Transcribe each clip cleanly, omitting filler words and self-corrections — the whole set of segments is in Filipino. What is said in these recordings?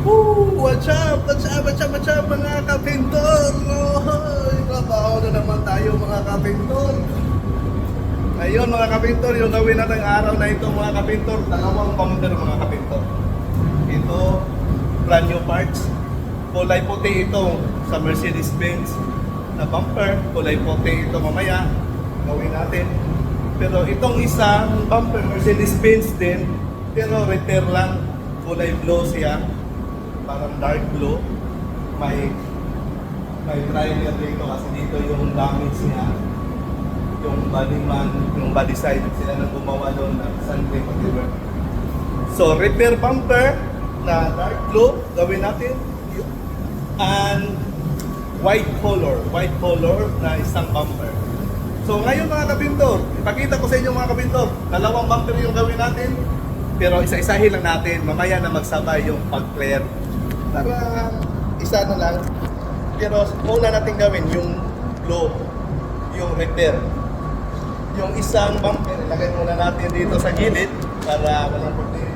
Woo! What's up? What's up? What's up? What's up mga kapintor? Oh, trabaho na naman tayo mga kapintor. Ayun mga kapintor, yung gawin natin araw na ito mga kapintor, dalawang bumper mga kapintor. Ito, brand new parts. Kulay puti ito sa Mercedes-Benz na bumper. Kulay puti ito mamaya. Gawin natin. Pero itong isang bumper Mercedes-Benz din, pero repair lang. Kulay blue siya. Parang dark blue. May trailer dito kasi dito yung damage niya. Yung body man, yung body side, sila nang gumawa doon ng sunroof whatever. So repair bumper na dark blue, gawin natin. And white color na isang bumper. So ngayon mga kapintor, ipakita ko sa inyo mga kapintor, dalawang bumper yung gawin natin. Pero isa-isahin lang natin, mamaya na magsabay yung pag-clear. Para isa na lang. Pero una natin gawin yung glow, yung repair. Yung isang bumper, ilagay muna natin dito sa gilid para walang problema.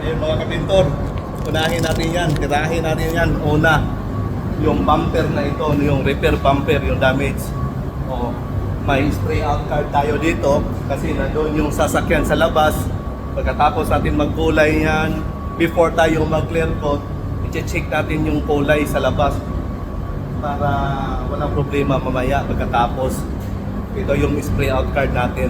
Ayun mga kapintor, unahin natin yan, tirahin natin yan. Una, yung bumper na ito, yung repair bumper, yung damage. O, may spray out card tayo dito kasi nandun yung sasakyan sa labas. Pagkatapos natin magkulay yan, before tayo mag-clear coat, i-check natin yung kulay sa labas para walang problema mamaya pagkatapos. Ito yung spray out card natin.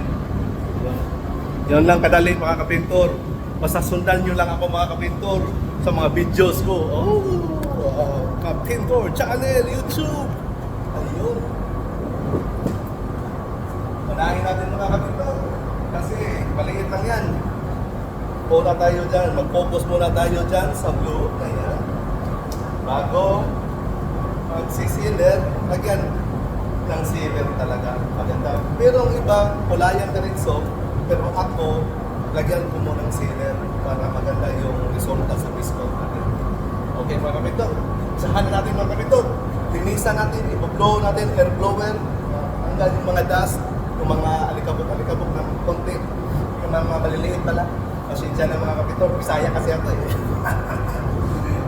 Yun lang kadali mga kapintor. Basta sundan nyo lang ako mga kapintor sa mga videos ko. Kapintor Channel, YouTube. Ayun. Manahin natin mga kapintor. Kasi maliit lang yan. Muna tayo dyan. Mag-focus muna tayo dyan sa blue. Ayan. Bago mag-sealer, lagyan ng sealer talaga. Maganda. Pero ang iba, kulayan ka rin so. Pero ako, lagyan ko muna ng sealer para maganda yung resulta sa piston natin. Okay mga kapintor, isahan natin mga kapintor. Linisan natin, i-blow natin, air blower, hanggang yung mga dust, yung mga alikabok ng konti, yung mga maliliit pala. Pasensya na mga kapintor, Bisaya kasi ako eh.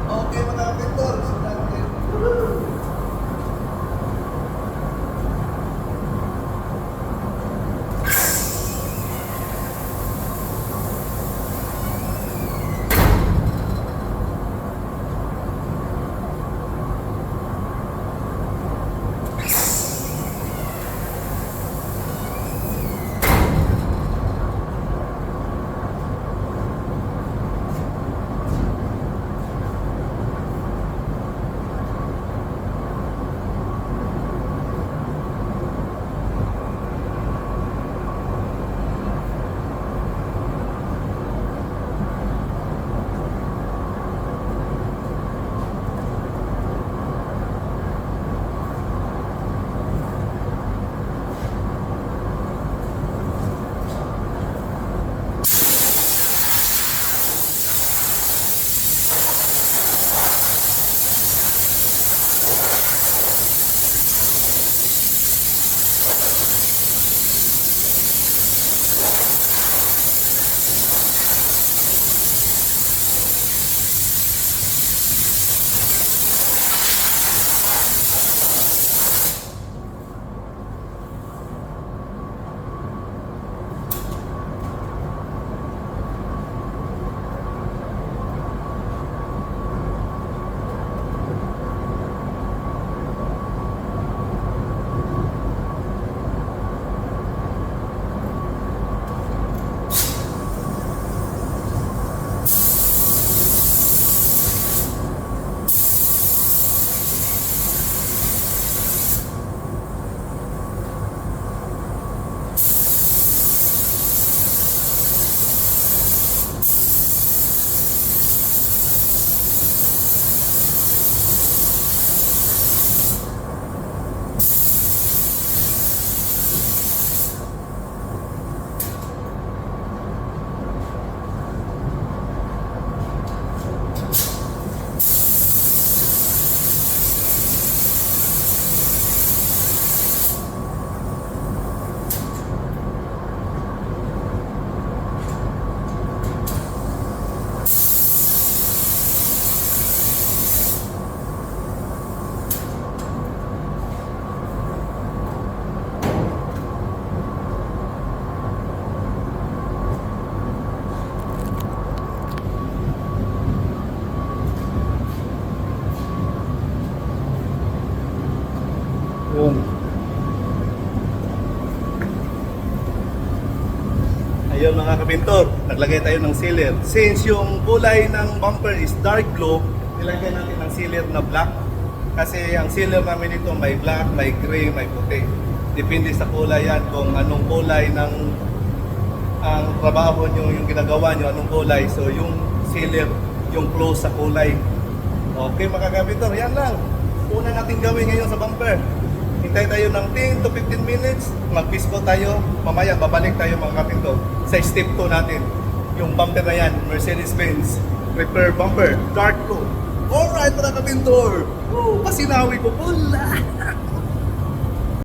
Okay mga kapintor, sundan natin. Ayun mga kapintor, naglagay tayo ng sealer. Since yung kulay ng bumper is dark blue, nilagyan natin ng sealer na black. Kasi ang sealer namin dito may black, may gray, may puti. Depende sa kulay yan kung anong kulay ng ang trabaho nyo, yung ginagawa nyo, anong kulay. So yung sealer, yung close sa kulay. Okay mga kapintor, yan lang. Una natin gawin ngayon sa bumper. Hintay tayo ng 10 to 15 minutes, mag-pisco tayo, mamaya babalik tayo mga kapintor sa step 2 natin. Yung bumper na yan, Mercedes-Benz repair bumper, dark blue. Alright mga kapintor, pasinawi ko pula.